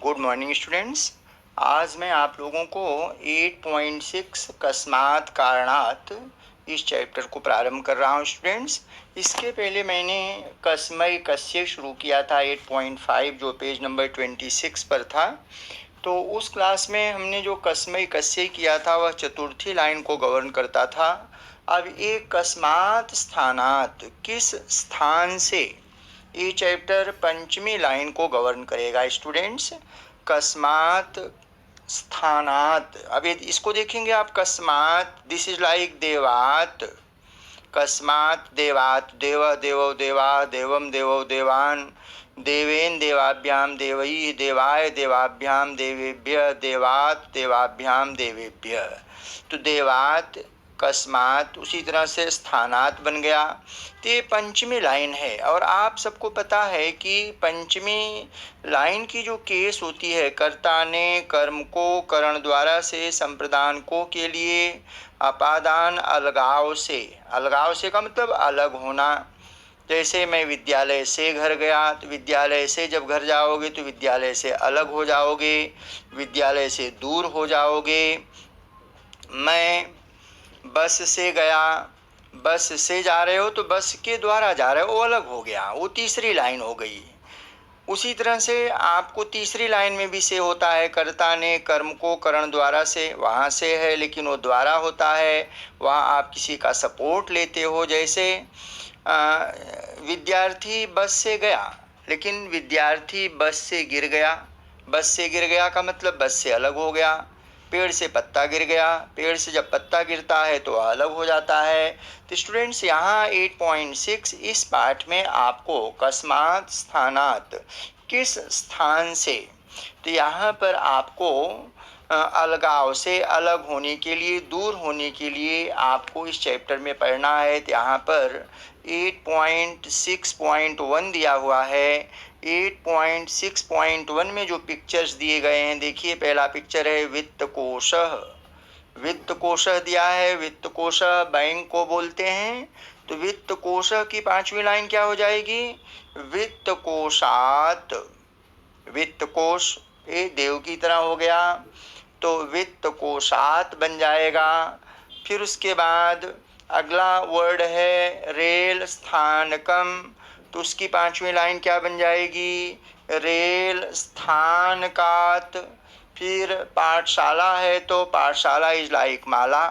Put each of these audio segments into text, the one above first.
Good morning students. आज मैं आप लोगों को 8.6 कस्मात कारणात इस चैप्टर को प्रारंभ कर रहा हूँ स्टूडेंट्स। इसके पहले मैंने कस्मय कस्य शुरू किया था 8.5 जो पेज नंबर 26 पर था। तो उस क्लास में हमने जो कस्मय कस्य किया था वह चतुर्थी लाइन को गवर्न करता था। अब एक कस्मात स्थानात किस स्थान से ये चैप्टर पंचमी लाइन को गवर्न करेगा स्टूडेंट्स। कस्मात स्थानात, अब इसको देखेंगे आप। कस्मात, दिस इज लाइक देवात। कस्मात देवात, देव देवो देवा, देवम देवो देवान, देवेन देवाभ्याम देवई, देवाय देवाभ्याम देवेभ्य, देवात देवाभ्याम देवेभ्य। तो देवात, कस्मात, उसी तरह से स्थानात बन गया। तो ये पंचमी लाइन है और आप सबको पता है कि पंचमी लाइन की जो केस होती है, कर्ता ने कर्म को करण द्वारा से संप्रदान को के लिए अपादान अलगाव से का मतलब अलग होना। जैसे मैं विद्यालय से घर गया, तो विद्यालय से जब घर जाओगे तो विद्यालय से अलग हो जाओगे, विद्यालय से दूर हो जाओगे। मैं बस से गया, बस से जा रहे हो तो बस के द्वारा जा रहे हो, वो अलग हो गया, वो तीसरी लाइन हो गई। उसी तरह से आपको तीसरी लाइन में भी से होता है, कर्ता ने कर्म को करण द्वारा से, वहाँ से है लेकिन वो द्वारा होता है, वहाँ आप किसी का सपोर्ट लेते हो। जैसे विद्यार्थी बस से गया लेकिन विद्यार्थी बस से गिर गया। बस से गिर गया का मतलब बस से अलग हो गया। पेड़ से पत्ता गिर गया, पेड़ से जब पत्ता गिरता है तो अलग हो जाता है। तो स्टूडेंट्स यहाँ 8.6 इस पार्ट में आपको कस्मात स्थानात किस स्थान से, तो यहाँ पर आपको अलगाव से, अलग होने के लिए, दूर होने के लिए आपको इस चैप्टर में पढ़ना है। तो यहाँ पर 8.6.1 दिया हुआ है। 8.6.1 में जो पिक्चर्स दिए गए हैं, देखिए पहला पिक्चर है वित्त कोश। वित्त कोश दिया है, वित्त कोश बैंक को बोलते हैं। तो वित्त कोश की पांचवी लाइन क्या हो जाएगी? वित्त कोशात। वित्त कोश ये देव की तरह हो गया, तो वित्त कोशात बन जाएगा। फिर उसके बाद अगला वर्ड है रेल स्थानकम, तो उसकी पांचवी लाइन क्या बन जाएगी? रेल स्थानकात। फिर पाठशाला है तो पाठशाला इज लाइक माला।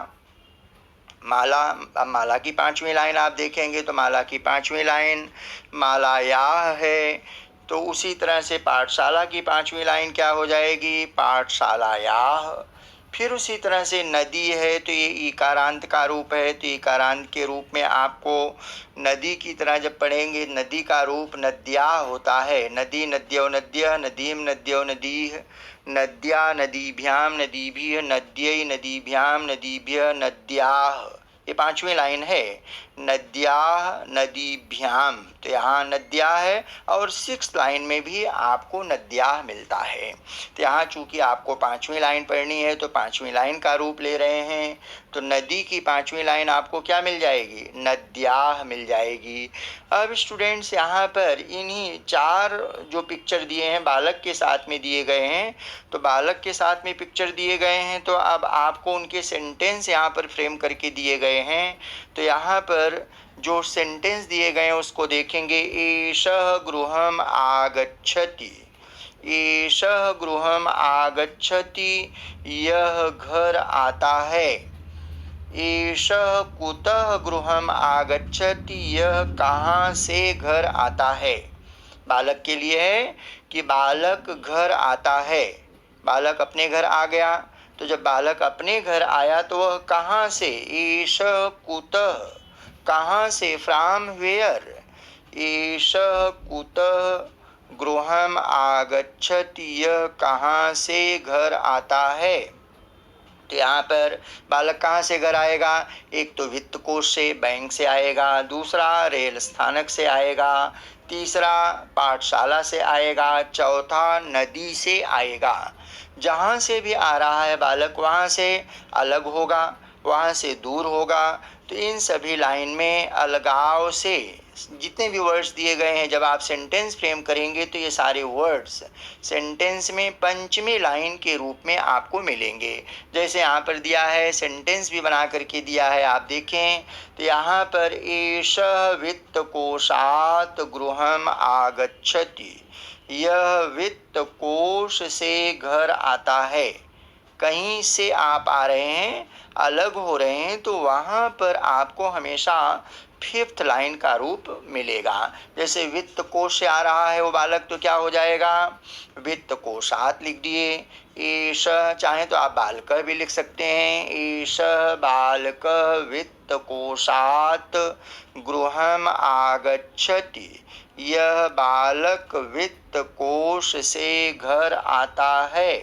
माला, अब माला की पांचवी लाइन आप देखेंगे तो माला की पांचवी लाइन मालायाह है। तो उसी तरह से पाठशाला की पांचवी लाइन क्या हो जाएगी? पाठशालायाह। फिर उसी तरह से नदी है तो ये इकारांत का रूप है, तो इकारांत के रूप में आपको नदी की तरह जब पढ़ेंगे, नदी का रूप नद्या होता है। नदी नद्यो नद्य, नदीम नद्यो नदीह, नद्या नदीभ्याम नदीभिः, नद्यै नदीभ्याम नदीभ्यः, नद्याः। ये पांचवी लाइन है, नद्याः नदीभ्याम। तो यहाँ नद्या है और सिक्स लाइन में भी आपको नद्याः मिलता है। तो यहाँ चूंकि आपको पांचवी लाइन पढ़नी है तो पांचवी लाइन का रूप ले रहे हैं, तो नदी की पांचवी लाइन आपको क्या मिल जाएगी? नद्याः मिल जाएगी। अब स्टूडेंट्स यहाँ पर इन्हीं चार जो पिक्चर दिए हैं बालक के साथ में दिए गए हैं, तो बालक के साथ में पिक्चर दिए गए हैं, तो अब आपको उनके सेंटेंस यहाँ पर फ्रेम करके दिए गए हैं। तो यहाँ पर जो सेंटेंस दिए गए हैं उसको देखेंगे। एषः गृहम् आगच्छति, एषः गृहम् आगच्छति, यह घर आता है। एषः कुतः गृहम् आगच्छति, यह कहाँ से घर आता है। बालक के लिए है कि बालक घर आता है, बालक अपने घर आ गया। तो जब बालक अपने घर आया तो वह कहाँ से? एषः कुतः, कहाँ से? From where? एषः कुतः गृहम् आगच्छति, यह कहाँ से घर आता है। तो यहाँ पर बालक कहाँ से घर आएगा? एक तो वित्त कोष से, बैंक से आएगा, दूसरा रेल स्थानक से आएगा, तीसरा पाठशाला से आएगा, चौथा नदी से आएगा। जहाँ से भी आ रहा है बालक वहाँ से अलग होगा, वहाँ से दूर होगा। तो इन सभी लाइन में अलगाव से जितने भी वर्ड्स दिए गए हैं, जब आप सेंटेंस फ्रेम करेंगे तो ये सारे वर्ड्स सेंटेंस में पंचमी लाइन के रूप में आपको मिलेंगे। जैसे यहाँ पर दिया है, सेंटेंस भी बना करके दिया है, आप देखें तो यहाँ पर एषः वित्तकोशात् गृहम् आगच्छति, यह वित्त कोश से घर आता है। कहीं से आप आ रहे हैं, अलग हो रहे हैं, तो वहाँ पर आपको हमेशा फिफ्थ लाइन का रूप मिलेगा। जैसे वित्त कोश से आ रहा है वो बालक, तो क्या हो जाएगा, वित्त कोशात लिख दिए। एष, चाहे तो आप बालक भी लिख सकते हैं, एष बालक वित्त कोशात गृहम् आगच्छति, यह बालक वित्त कोश से घर आता है।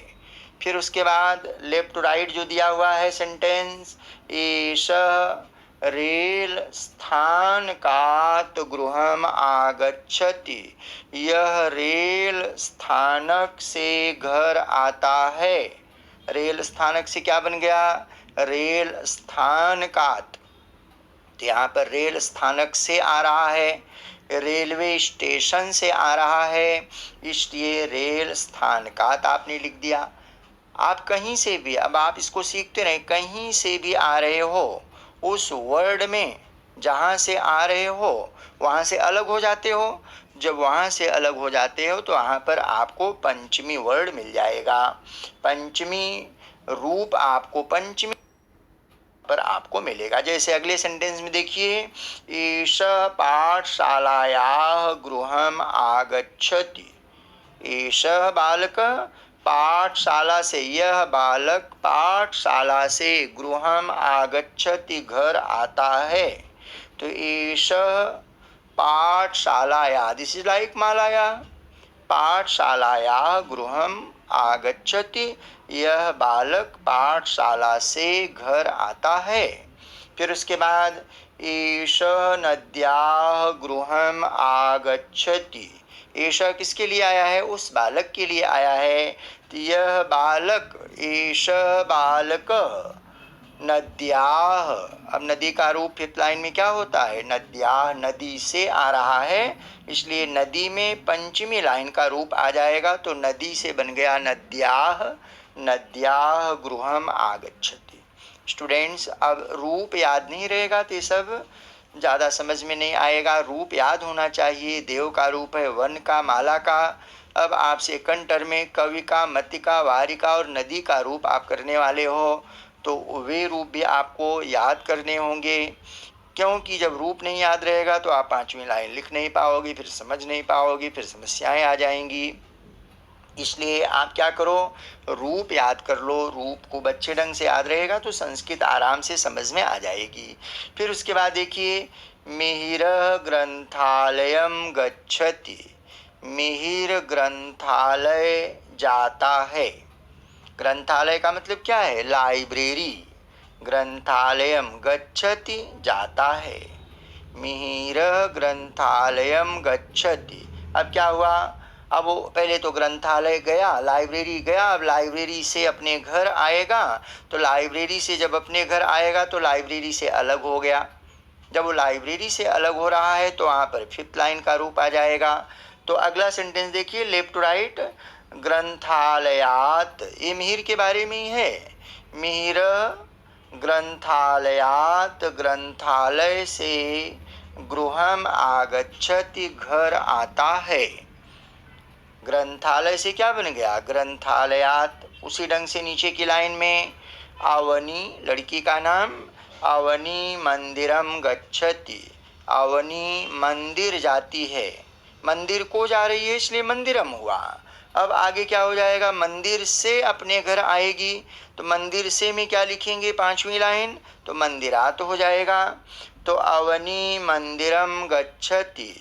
फिर उसके बाद लेफ्ट टू राइट जो दिया हुआ है सेंटेंस, एषः रेल स्थानकात् गृहम् आगच्छति, यह रेल स्थानक से घर आता है। रेल स्थानक से क्या बन गया, रेल स्थानकात्। तो यहाँ पर रेल स्थानक से आ रहा है, रेलवे स्टेशन से आ रहा है, इसलिए रेल स्थानकात् आपने लिख दिया। आप कहीं से भी, अब आप इसको सीखते रहें, कहीं से भी आ रहे हो, उस वर्ड में जहाँ से आ रहे हो वहाँ से अलग हो जाते हो। जब वहाँ से अलग हो जाते हो तो वहाँ पर आपको पंचमी वर्ड मिल जाएगा, पंचमी रूप आपको पंचमी पर आपको मिलेगा। जैसे अगले सेंटेंस में देखिए, एषः पाठशालायाः गृहम् आगच्छति, एषः बालक पाठशाला से, यह बालक पाठशाला से, गृहम् आगच्छति घर आता है। तो एषः पाठशालाया, दिस इज लाइक मालाया, पाठशालाया गृहम् आगच्छति, यह बालक पाठशाला से घर आता है। फिर उसके बाद एषः नद्याः गृहम् आगच्छति, एषः किसके लिए आया है, उस बालक के लिए आया है। तो यह बालक, एषः बालक नद्याः, अब नदी का रूप फिफ्थ लाइन में क्या होता है, नद्याः, नदी से आ रहा है, इसलिए नदी में पंचमी लाइन का रूप आ जाएगा। तो नदी से बन गया नद्याः, नद्याः गृहम् आगच्छति। स्टूडेंट्स, अब रूप याद नहीं रहेगा तो ये सब ज़्यादा समझ में नहीं आएगा। रूप याद होना चाहिए। देव का रूप है, वन का, माला का। अब आप सेकंड टर्म में कवि का, मति का, वारिका और नदी का रूप आप करने वाले हो, तो वे रूप भी आपको याद करने होंगे, क्योंकि जब रूप नहीं याद रहेगा तो आप पांचवी लाइन लिख नहीं पाओगे, फिर समझ नहीं पाओगे, फिर समस्याएं आ जाएंगी। इसलिए आप क्या करो, रूप याद कर लो। रूप को अच्छे ढंग से याद रहेगा तो संस्कृत आराम से समझ में आ जाएगी। फिर उसके बाद देखिए, मिहिरः ग्रंथालयं गच्छति, मिहिर ग्रंथालय जाता है। ग्रंथालय का मतलब क्या है, लाइब्रेरी। ग्रंथालयं गच्छति, जाता है। मिहिरः ग्रंथालयं गच्छति, अब क्या हुआ, अब वो पहले तो ग्रंथालय गया, लाइब्रेरी गया, अब लाइब्रेरी से अपने घर आएगा। तो लाइब्रेरी से जब अपने घर आएगा तो लाइब्रेरी से अलग हो गया। जब वो लाइब्रेरी से अलग हो रहा है तो वहाँ पर फिफ्थ लाइन का रूप आ जाएगा। तो अगला सेंटेंस देखिए, लेफ्ट टू राइट, ग्रंथालयात, ये मिहिर के बारे में ही है। मिहिर ग्रंथालयात, ग्रंथालय से, गृहम् आगच्छति, घर आता है। ग्रंथालय से क्या बन गया, ग्रंथालयात। उसी ढंग से नीचे की लाइन में, अवनी, लड़की का नाम, अवनी मंदिरम गच्छति, अवनी मंदिर जाती है। मंदिर को जा रही है इसलिए मंदिरम हुआ। अब आगे क्या हो जाएगा, मंदिर से अपने घर आएगी, तो मंदिर से में क्या लिखेंगे, पांचवी लाइन, तो मंदिरात हो जाएगा। तो अवनी मंदिरम गच्छति,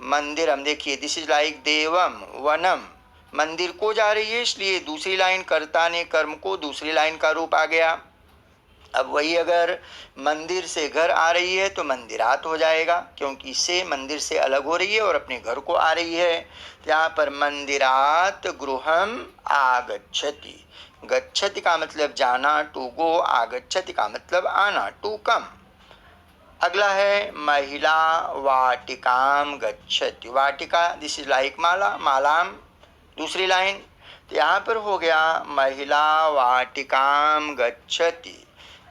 मंदिरम, देखिए दिस इज लाइक देवम वनम, मंदिर को जा रही है इसलिए दूसरी लाइन, कर्ता ने कर्म को, दूसरी लाइन का रूप आ गया। अब वही अगर मंदिर से घर आ रही है तो मंदिरात हो जाएगा, क्योंकि से मंदिर से अलग हो रही है और अपने घर को आ रही है। यहाँ पर मंदिरात गृहम आगच्छति। गच्छति का मतलब जाना, टू गो। आगच्छति का मतलब आना, टू कम। अगला है महिला वाटिकाम गच्छति। वाटिका, दिस इज लाइक माला, मालाम दूसरी लाइन। तो यहाँ पर हो गया महिला वाटिकाम गच्छति।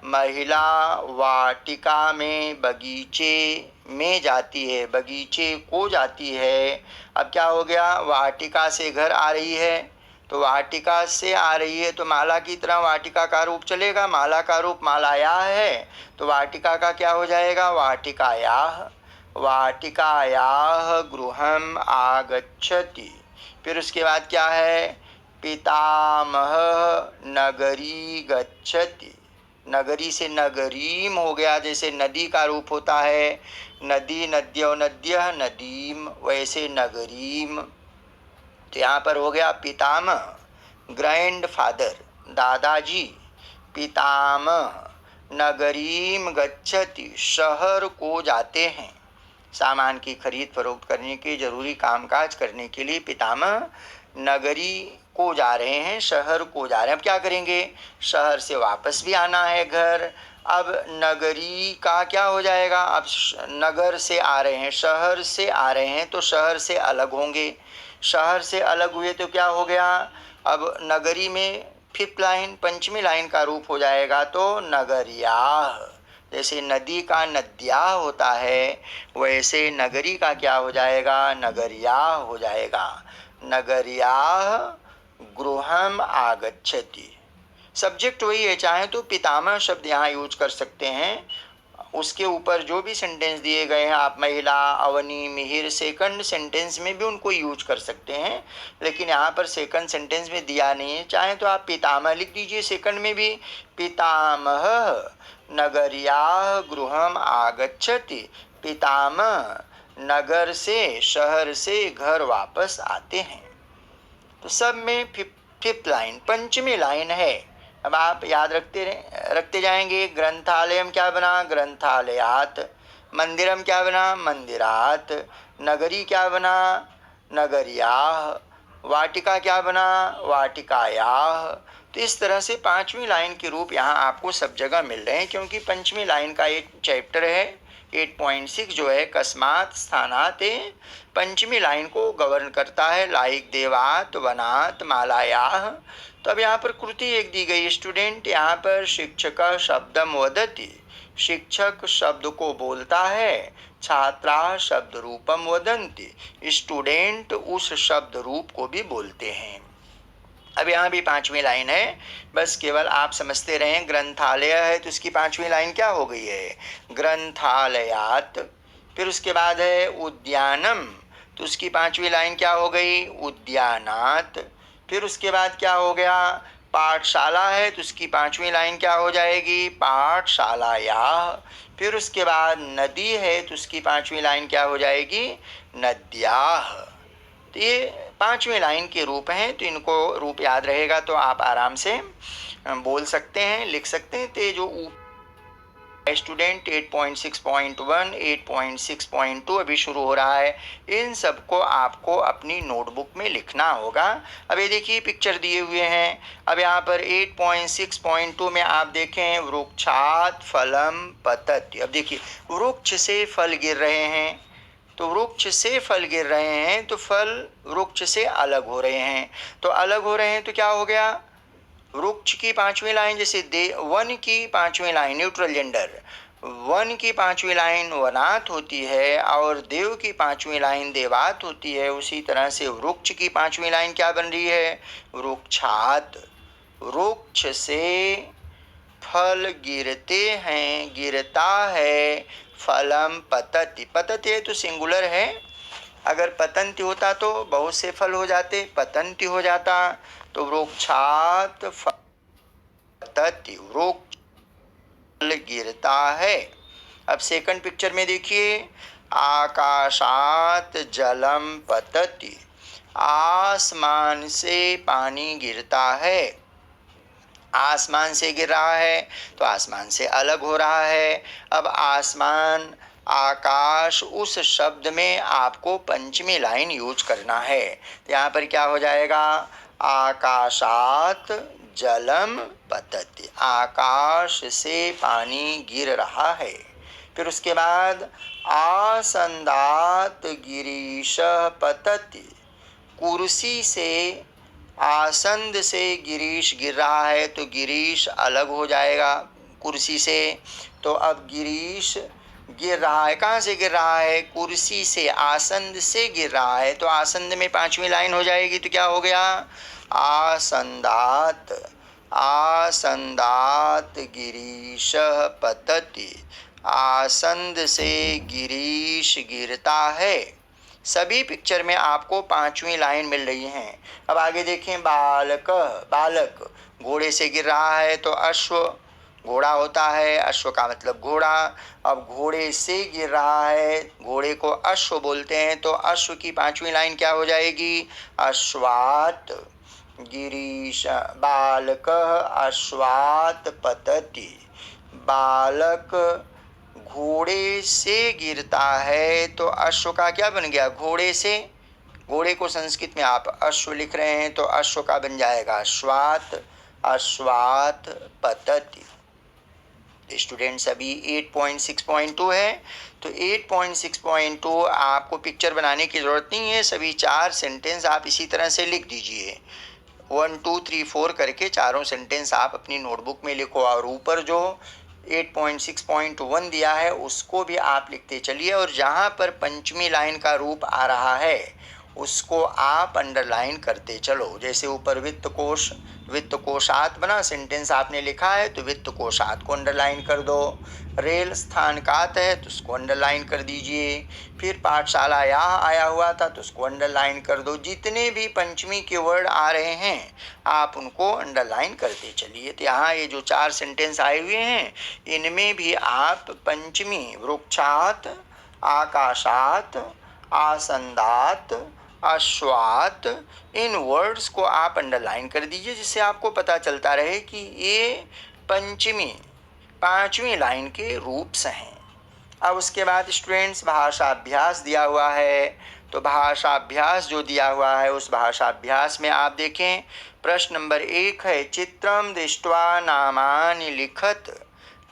महिला वाटिका में, बगीचे में जाती है, बगीचे को जाती है। अब क्या हो गया, वाटिका से घर आ रही है, तो वाटिका से आ रही है तो माला की तरह वाटिका का रूप चलेगा। माला का रूप मालाया है, तो वाटिका का क्या हो जाएगा, वाटिकायाः। वाटिकायाः गृहम आगच्छति। फिर उसके बाद क्या है, पितामह नगरी गच्छति। नगरी से नगरीम हो गया, जैसे नदी का रूप होता है, नदी, नद्यो नद्यः, नदीम, वैसे नगरीम। तो यहाँ पर हो गया पितामह, ग्रैंड फादर, दादाजी। पितामह नगरीम गच्छति, शहर को जाते हैं, सामान की खरीद फरोख्त करने के जरूरी कामकाज करने के लिए पितामह नगरी को जा रहे हैं, शहर को जा रहे हैं। अब क्या करेंगे, शहर से वापस भी आना है घर। अब नगरी का क्या हो जाएगा, अब नगर से आ रहे हैं, शहर से आ रहे हैं, तो शहर से अलग होंगे। शहर से अलग हुए तो क्या हो गया, अब नगरी में फिफ्थ लाइन, पंचमी लाइन का रूप हो जाएगा, तो नगरियाः। जैसे नदी का नद्याः होता है, वैसे नगरी का क्या हो जाएगा, नगरियाः हो जाएगा। नगरियाः गृहम आगच्छति। सब्जेक्ट वही है, चाहे तो पितामह शब्द यहाँ यूज कर सकते हैं, उसके ऊपर जो भी सेंटेंस दिए गए हैं आप महिला, अवनी, मिहिर, सेकंड सेंटेंस में भी उनको यूज कर सकते हैं, लेकिन यहाँ पर सेकंड सेंटेंस में दिया नहीं है। चाहे तो आप पितामह लिख दीजिए सेकंड में भी, पितामह नगरियाः गृहम आगच्छति। पितामह नगर से, शहर से घर वापस आते हैं। तो सब में फिफ्थ लाइन, पंचमी लाइन है। अब आप याद रखते जाएंगे। ग्रंथालयम क्या बना, ग्रंथालयात। मंदिरम क्या बना, मंदिरात। नगरी क्या बना, नगरियाः। वाटिका क्या बना, वाटिकायाः। तो इस तरह से पांचवी लाइन के रूप यहाँ आपको सब जगह मिल रहे हैं, क्योंकि पंचमी लाइन का एक चैप्टर है 8.6 जो है कस्मात स्थानात, पंचमी लाइन को गवर्न करता है, लाइक देवात, वनात, मालायाः। तो अब यहाँ पर कृति एक दी गई, स्टूडेंट, यहाँ पर शिक्षक शब्दम वदति, शिक्षक शब्द को बोलता है, छात्रा शब्द रूपम वदन्ति, स्टूडेंट उस शब्द रूप को भी बोलते हैं। अब यहाँ भी पांचवी लाइन है, बस केवल आप समझते रहें। ग्रंथालय है तो उसकी पांचवी लाइन क्या हो गई है, ग्रंथालयात। फिर उसके बाद है उद्यानम, तो उसकी पांचवी लाइन क्या हो गई, उद्यानात। फिर उसके बाद क्या हो गया, पाठशाला है तो उसकी पांचवी लाइन क्या हो जाएगी, पाठशालायाः। फिर उसके बाद नदी है तो उसकी पांचवी लाइन क्या हो जाएगी, नद्याः। तो ये पांचवें लाइन के रूप हैं, तो इनको रूप याद रहेगा तो आप आराम से बोल सकते हैं, लिख सकते हैं। तो जो स्टूडेंट 8.6.1, 8.6.2 अभी शुरू हो रहा है, इन सबको आपको अपनी नोटबुक में लिखना होगा। अब ये देखिए पिक्चर दिए हुए हैं। अब यहाँ पर 8.6.2 में आप देखें, वृक्षात फलम पतति। अब देखिए वृक्ष से फल गिर रहे हैं, तो वृक्ष से फल गिर रहे हैं तो फल वृक्ष से अलग हो रहे हैं। तो अलग हो रहे हैं तो क्या हो गया, वृक्ष की पांचवी लाइन, जैसे वन की पांचवी लाइन न्यूट्रल जेंडर, वन की पांचवी लाइन वनात होती है और देव की पांचवी लाइन देवात होती है, उसी तरह से वृक्ष की पांचवी लाइन क्या बन रही है, वृक्षात। वृक्ष से फल गिरते हैं, गिरता है, फलम पतति। पतति है तो सिंगुलर है, अगर पतंति होता तो बहुत से फल हो जाते, पतंति हो जाता। तो वृक्षात पतति, वृक्ष फल गिरता है। अब सेकंड पिक्चर में देखिए, आकाशात जलम पतति, आसमान से पानी गिरता है। आसमान से गिर रहा है तो आसमान से अलग हो रहा है। अब आसमान, आकाश, उस शब्द में आपको पंचमी लाइन यूज करना है। तो यहाँ पर क्या हो जाएगा, आकाशात जलम पतति, आकाश से पानी गिर रहा है। फिर उसके बाद आसंदात गिरीश पतति, कुर्सी से, आसंद से गिरीश गिर रहा है तो गिरीश अलग हो जाएगा कुर्सी से। तो अब गिरीश गिर रहा है, कहाँ से गिर रहा है, कुर्सी से, आसंद से गिर रहा है तो आसंद में पांचवी लाइन हो जाएगी। तो क्या हो गया, आसंदात, आसंदात गिरीश पतति, आसंद से गिरीश गिरता है। सभी पिक्चर में आपको पांचवी लाइन मिल रही है। अब आगे देखें, बालक, बालक घोड़े से गिर रहा है तो अश्व, घोड़ा होता है, अश्व का मतलब घोड़ा। अब घोड़े से गिर रहा है, घोड़े को अश्व बोलते हैं तो अश्व की पांचवी लाइन क्या हो जाएगी, अश्वात गिरीश, बालक अश्वात पतति, बालक घोड़े से गिरता है तो अश्व का क्या बन गया, घोड़े से, घोड़े को संस्कृत में आप अश्व लिख रहे हैं तो अश्व का बन जाएगा अश्वात, अश्वात पतति। स्टूडेंट्स अभी 8.6.2 है तो 8.6.2 आपको पिक्चर बनाने की ज़रूरत नहीं है, सभी चार सेंटेंस आप इसी तरह से लिख दीजिए। 1 2 3 4 करके चारों सेंटेंस आप अपनी नोटबुक में लिखो और ऊपर जो 8.6.1 दिया है उसको भी आप लिखते चलिए और जहाँ पर पंचमी लाइन का रूप आ रहा है उसको आप अंडरलाइन करते चलो। जैसे ऊपर वित्त कोश, वित्त कोशात बना, सेंटेंस आपने लिखा है तो वित्त कोशात को अंडरलाइन कर दो। रेल स्थानकात है तो उसको अंडरलाइन कर दीजिए। फिर पाठशाला यहाँ आया हुआ था तो उसको अंडरलाइन कर दो। जितने भी पंचमी के वर्ड आ रहे हैं आप उनको अंडरलाइन करते चलिए। तो यहाँ ये जो चार सेंटेंस आए हुए हैं इनमें भी आप पंचमी, वृक्षात, आकाशात, आसंदात, अश्वात, इन वर्ड्स को आप अंडरलाइन कर दीजिए जिससे आपको पता चलता रहे कि ये पंचमी, पांचवी लाइन के रूप्स हैं। अब उसके बाद स्टूडेंट्स भाषाभ्यास दिया हुआ है तो भाषाभ्यास जो दिया हुआ है उस भाषाभ्यास में आप देखें प्रश्न नंबर 1 है, चित्रम दृष्ट्वा नामानि लिखत,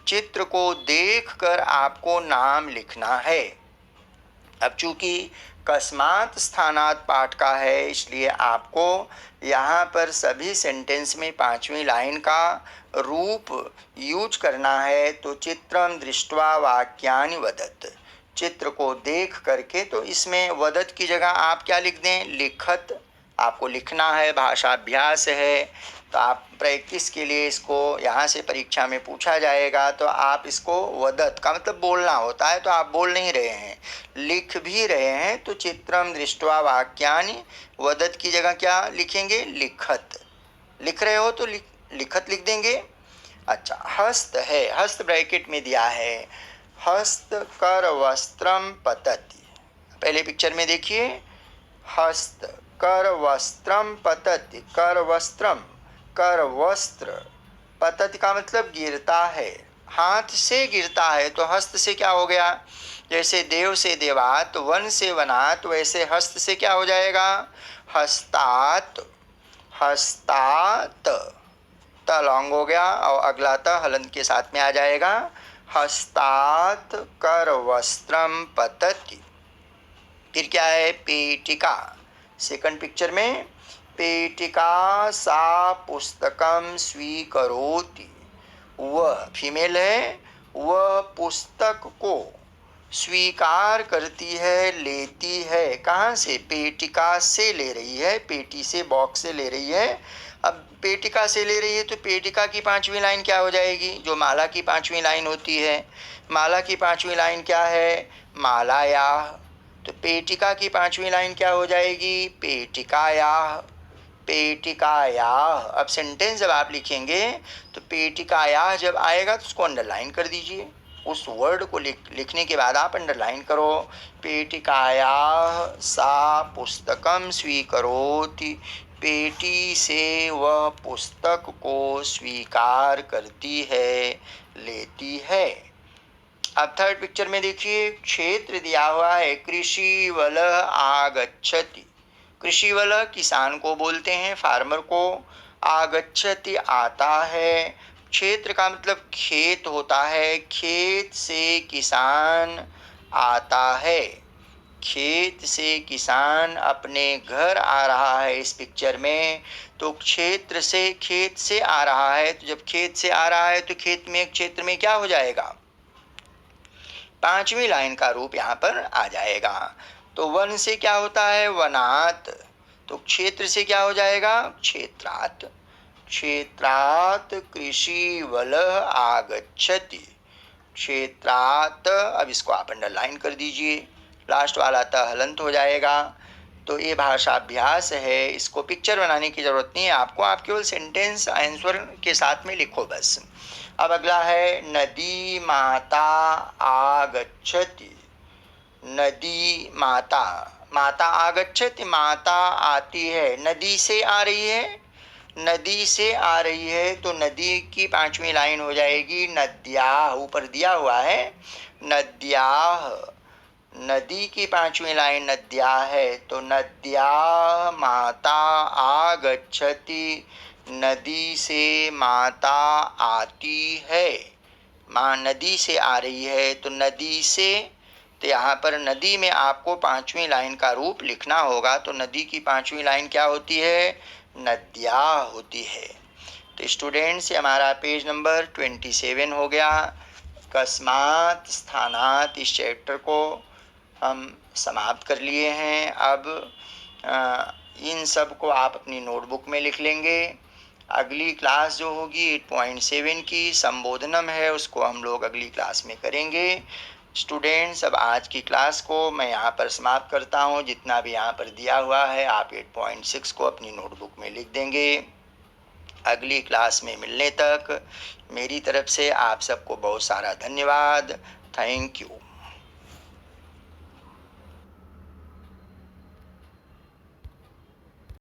चित्र को देखकर आपको नाम लिखना है। अब चूंकि कस्मात स्थानात पाठ का है इसलिए आपको यहाँ पर सभी सेंटेंस में पांचवी लाइन का रूप यूज करना है। तो चित्रम दृष्ट्वा वाक्यानि वदत, चित्र को देख करके, तो इसमें वदत की जगह आप क्या लिख दें, लिखत आपको लिखना है, भाषाभ्यास है। तो आप प्रैक्टिस के लिए इसको यहाँ से परीक्षा में पूछा जाएगा तो आप इसको वदत का मतलब बोलना होता है तो आप बोल नहीं रहे हैं, लिख भी रहे हैं। तो चित्रम दृष्ट्वा वाक्यानि, वदत की जगह क्या लिखेंगे, लिखत, लिख रहे हो तो लिखत लिख देंगे। अच्छा, हस्त है, हस्त ब्रैकेट में दिया है, हस्त कर वस्त्रम पतति। पहले पिक्चर में देखिए, हस्त कर वस्त्रम पतति, कर वस्त्रम, कर वस्त्र, पतति का मतलब गिरता है, हाथ से गिरता है। तो हस्त से क्या हो गया, जैसे देव से देवात, वन से वनात, वैसे हस्त से क्या हो जाएगा, हस्तात, हस्तात, त लॉन्ग हो गया और अगला त हलंत के साथ में आ जाएगा, हस्तात कर वस्त्रम पतति। फिर क्या है, पेटिका, सेकंड पिक्चर में, पेटिका सा पुस्तकम स्वीकरोति, वह फीमेल है, वह पुस्तक को स्वीकार करती है, लेती है। कहाँ से, पेटिका से ले रही है, पेटी से, बॉक्स से ले रही है। अब पेटिका से ले रही है तो पेटिका की पांचवी लाइन क्या हो जाएगी, जो माला की पांचवी लाइन होती है। माला की पांचवी लाइन क्या है, मालायाः। तो पेटिका की पांचवी लाइन क्या हो जाएगी, पेटिकायाः, पेटिकायाः। अब सेंटेंस जब आप लिखेंगे तो पेटिकायाः जब आएगा तो उसको अंडरलाइन कर दीजिए, उस वर्ड को लिखने के बाद आप अंडरलाइन करो। पेटिकायाः सा पुस्तकम स्वीकरोति, पेटी से वह पुस्तक को स्वीकार करती है, लेती है। अब थर्ड पिक्चर में देखिए, क्षेत्र दिया हुआ है, कृषि वलः आगच्छति। कृषि वलः किसान को बोलते हैं, फार्मर को। आगच्छति आता है। क्षेत्र का मतलब खेत होता है, खेत से किसान आता है। खेत से किसान अपने घर आ रहा है इस पिक्चर में। तो क्षेत्र से, खेत से आ रहा है, तो जब खेत से आ रहा है तो खेत में, क्षेत्र में क्या हो जाएगा? पांचवी लाइन का रूप यहाँ पर आ जाएगा। तो वन से क्या होता है? वनात। तो क्षेत्र से क्या हो जाएगा? क्षेत्रात्। क्षेत्रात् कृषि वलः आगच्छति। क्षेत्रात्, अब इसको आप अंडरलाइन कर दीजिए, लास्ट वाला त हलंत हो जाएगा। तो ये भाषाभ्यास है, इसको पिक्चर बनाने की जरूरत नहीं है आपको, आप केवल सेंटेंस आंसर के साथ में लिखो बस। अब अगला है, नदी माता आगच्छति। नदी माता, माता आगच्छति, माता आती है, नदी से आ रही है। नदी से आ रही है तो नदी की पांचवी लाइन हो जाएगी नद्याः, ऊपर दिया हुआ है नद्याः। नदी की पांचवी लाइन नद्याः है, तो नद्याः माता आगच्छति, नदी से माता आती है। माँ नदी से आ रही है, तो नदी से, तो यहाँ पर नदी में आपको पांचवी लाइन का रूप लिखना होगा। तो नदी की पांचवी लाइन क्या होती है? नद्याः होती है। तो स्टूडेंट्स, हमारा पेज नंबर 27 हो गया। कस्मात् स्थानात्, इस चैप्टर को हम समाप्त कर लिए हैं। अब इन सब को आप अपनी नोटबुक में लिख लेंगे। अगली क्लास जो होगी 8.7 की संबोधनम है, उसको हम लोग अगली क्लास में करेंगे। स्टूडेंट्स, अब आज की क्लास को मैं यहाँ पर समाप्त करता हूँ। जितना भी यहाँ पर दिया हुआ है आप 8.6 को अपनी नोटबुक में लिख देंगे। अगली क्लास में मिलने तक मेरी तरफ से आप सबको बहुत सारा धन्यवाद। Thank you.